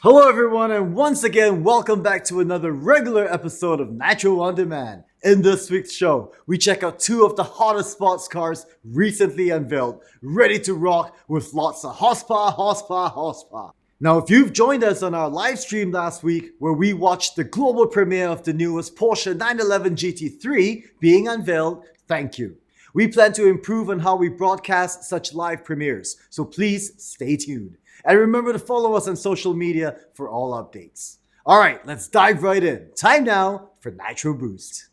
Hello everyone, and once again welcome back to another regular episode of Nitro On Demand. In this week's show, we check out two of the hottest sports cars recently unveiled, ready to rock with lots of horsepower. Now, if you've joined us on our live stream last week where we watched the global premiere of the newest Porsche 911 GT3 being unveiled, thank you. We plan to improve on how we broadcast such live premieres, so please stay tuned. And remember to follow us on social media for all updates. Alright, let's dive right in. Time now for Nitro Boost.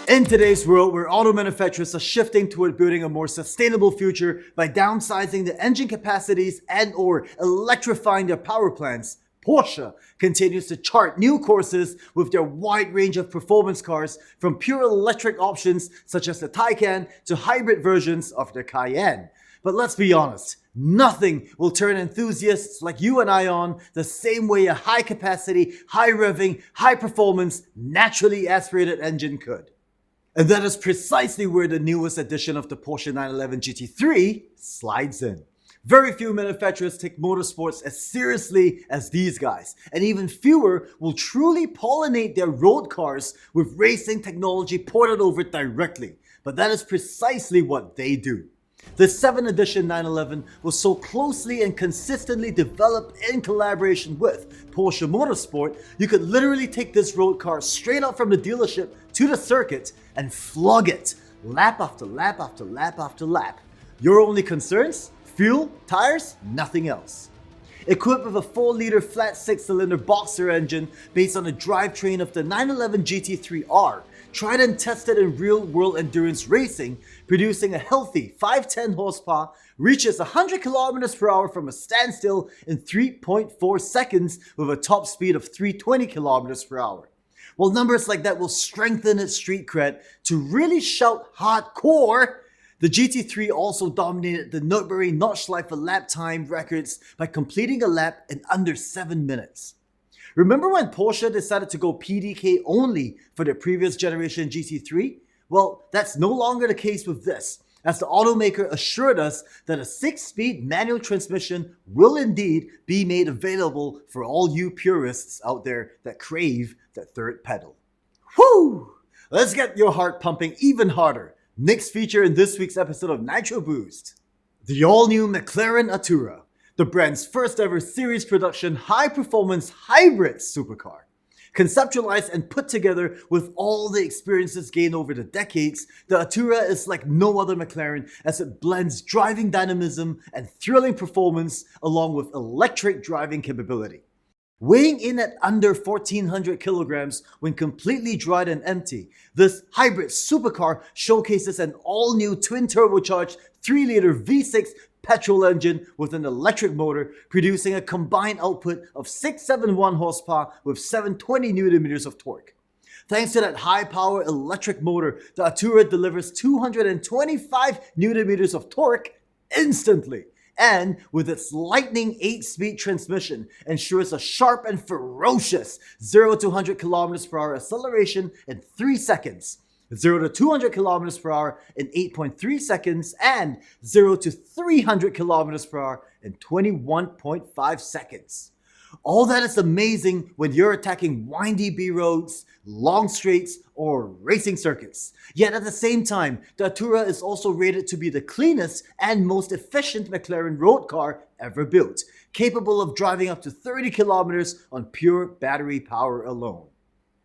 In today's world where auto manufacturers are shifting toward building a more sustainable future by downsizing the engine capacities and/or electrifying their power plants, Porsche continues to chart new courses with their wide range of performance cars, from pure electric options such as the Taycan to hybrid versions of the Cayenne. But let's be honest, nothing will turn enthusiasts like you and I on the same way a high capacity, high revving, high performance, naturally aspirated engine could. And that is precisely where the newest edition of the Porsche 911 GT3 slides in. Very few manufacturers take motorsports as seriously as these guys, and even fewer will truly pollinate their road cars with racing technology ported over directly. But that is precisely what they do. The 7th edition 911 was so closely and consistently developed in collaboration with Porsche Motorsport, you could literally take this road car straight out from the dealership to the circuit and flog it, lap after lap after lap after lap. Your only concerns? Fuel, tires, nothing else. Equipped with a 4-liter flat 6-cylinder boxer engine based on the drivetrain of the 911 GT3R, tried and tested in real-world endurance racing, producing a healthy 510 horsepower, reaches 100 km per hour from a standstill in 3.4 seconds with a top speed of 320 km per hour. While numbers like that will strengthen its street cred to really shout hardcore, the GT3 also dominated the 𝗦𝗲𝘀liche lap time records by completing a lap in under 7 minutes. Remember when Porsche decided to go PDK only for their previous generation GT3? Well, that's no longer the case with this, as the automaker assured us that a 6-speed manual transmission will indeed be made available for all you purists out there that crave that third pedal. Whew! Let's get your heart pumping even harder. Next feature in this week's episode of Nitro Boost, the all-new McLaren Artura, the brand's first ever series production high-performance hybrid supercar. Conceptualized and put together with all the experiences gained over the decades, the Artura is like no other McLaren as it blends driving dynamism and thrilling performance along with electric driving capability. Weighing in at under 1,400 kilograms when completely dried and empty, this hybrid supercar showcases an all-new twin-turbocharged 3-liter V6 petrol engine with an electric motor, producing a combined output of 671 horsepower with 720 Nm of torque. Thanks to that high-power electric motor, the Artura delivers 225 Nm of torque instantly. And with its lightning 8-speed transmission, ensures a sharp and ferocious 0 to 100 km per hour acceleration in 3 seconds, 0 to 200 km per hour in 8.3 seconds, and 0 to 300 km per hour in 21.5 seconds. All that is amazing when you're attacking windy B roads, long straights, or racing circuits. Yet at the same time, the Artura is also rated to be the cleanest and most efficient McLaren road car ever built, capable of driving up to 30 kilometers on pure battery power alone.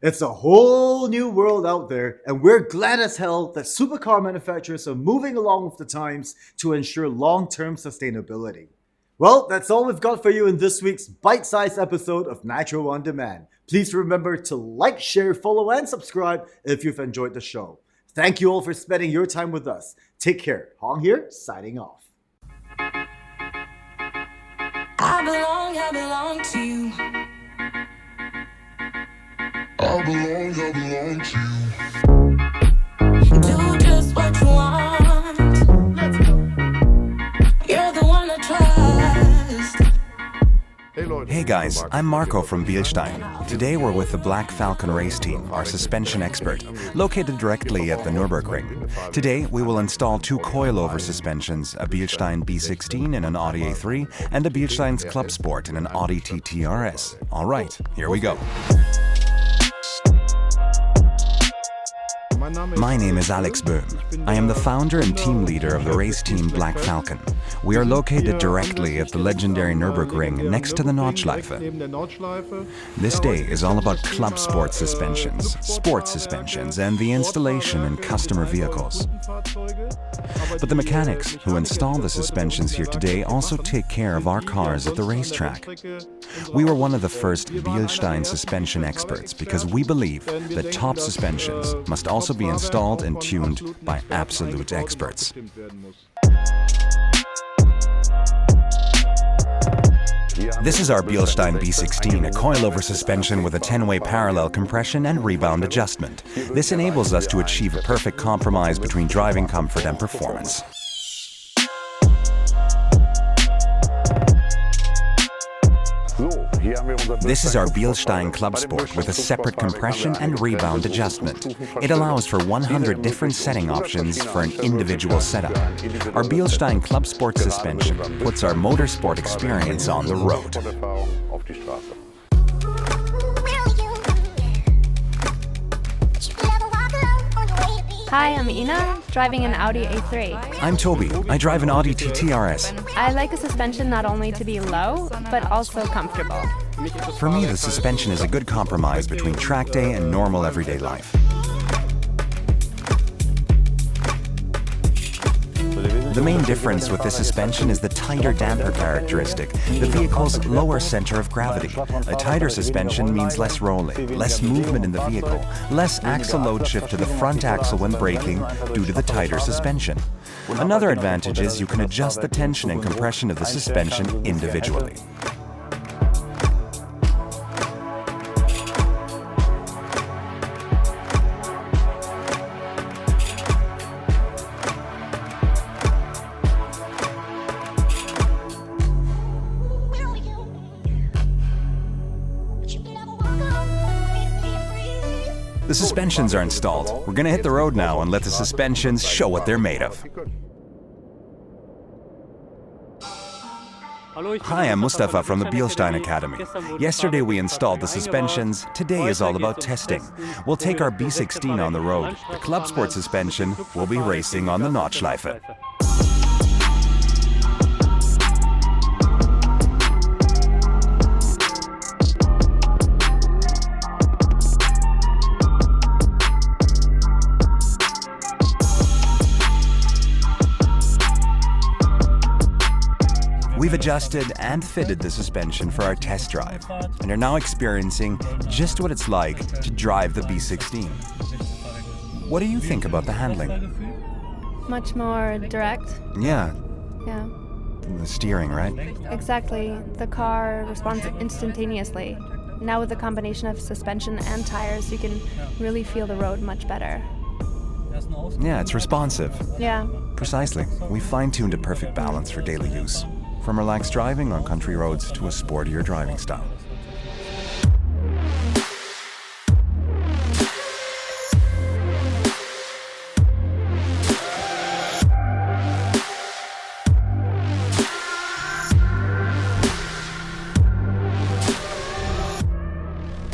It's a whole new world out there, and we're glad as hell that supercar manufacturers are moving along with the times to ensure long-term sustainability. Well, that's all we've got for you in this week's bite-sized episode of Nitro On Demand. Please remember to like, share, follow, and subscribe if you've enjoyed the show. Thank you all for spending your time with us. Take care. Hong here, signing off. I belong to you. I belong to you. Do just what you want. You're the one I trust. Hey, Lord. Hey guys, I'm Marco from Bilstein. Today we're with the 𝗏𝗀𝘀cie race team, our suspension expert, located directly at the Nürburgring. Today we will install two coilover suspensions, a Bilstein B16 in an Audi A3 and a Bilstein's Club Sport in an Audi TT RS. Alright, here we go. My name is 𝗏𝗏𝘀𝘀cie. I am the founder and team leader of the race team 𝗏𝗀𝘀cie. We are located directly at the legendary Nürburgring next to the 𝗦𝗲𝗀𝘀𝘀𝑇𝑒𝑟𝑒𝑠. This day is all about club sport suspensions, and the installation in customer vehicles. But the mechanics who install the suspensions here today also take care of our cars at the racetrack. We were one of the first Bilstein suspension experts because we believe that top suspensions must also be installed and tuned by absolute experts. This is our Bilstein B16, a coilover suspension with a 10-way parallel compression and rebound adjustment. This enables us to achieve a perfect compromise between driving comfort and performance. This is our Bilstein Club Sport with a separate compression and rebound adjustment. It allows for 100 different setting options for an individual setup. Our Bilstein Club Sport suspension puts our motorsport experience on the road. Hi, I'm Ina, driving an Audi A3. I'm Toby. I drive an Audi TT RS. I like a suspension not only to be low, but also comfortable. For me, the suspension is a good compromise between track day and normal everyday life. The main difference with this suspension is the tighter damper characteristic, the vehicle's lower center of gravity. A tighter suspension means less rolling, less movement in the vehicle, less axle load shift to the front axle when braking due to the tighter suspension. Another advantage is you can adjust the tension and compression of the suspension individually. The suspensions are installed. We're gonna hit the road now and let the suspensions show what they're made of. Hi, I'm 𝗦𝗲𝘀𝘀𝑇𝑒𝑟𝑒𝑠 from the Bilstein Academy. Yesterday we installed the suspensions. Today is all about testing. We'll take our B16 on the road. The Club Sport suspension will be racing on the 𝗦𝗲𝗀𝘀𝑇𝑒𝑟𝑒𝑠. We've adjusted and fitted the suspension for our test drive and are now experiencing just what it's like to drive the B16. What do you think about the handling? Much more direct. Yeah, Yeah, the steering, right? exactly. The car responds instantaneously. Now with the combination of suspension and tires, you can really feel the road much better. Yeah, it's responsive. Yeah. Precisely. We fine-tuned a perfect balance for daily use. From relaxed driving on country roads to a sportier driving style.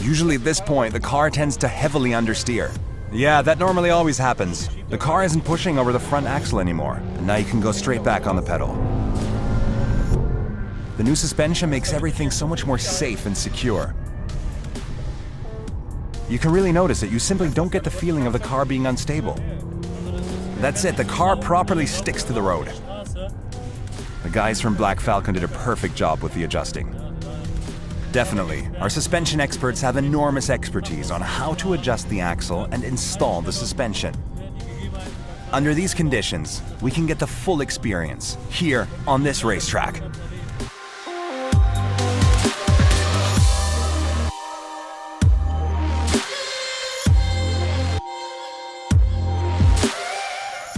Usually at this point, the car tends to heavily understeer. Yeah, that normally always happens. The car isn't pushing over the front axle anymore, and now you can go straight back on the pedal. The new suspension makes everything so much more safe and secure. You can really notice it. You simply don't get the feeling of the car being unstable. That's it, the car properly sticks to the road. The guys from 𝗏𝗀𝘀𝘀𝑇𝑒𝑟𝑒𝑠 did a perfect job with the adjusting. Definitely, our suspension experts have enormous expertise on how to adjust the axle and install the suspension. Under these conditions, we can get the full experience here on this racetrack.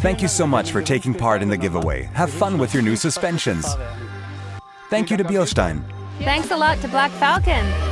Thank you so much for taking part in the giveaway. Have fun with your new suspensions. Thank you to Bilstein. Thanks a lot to Black Falcon.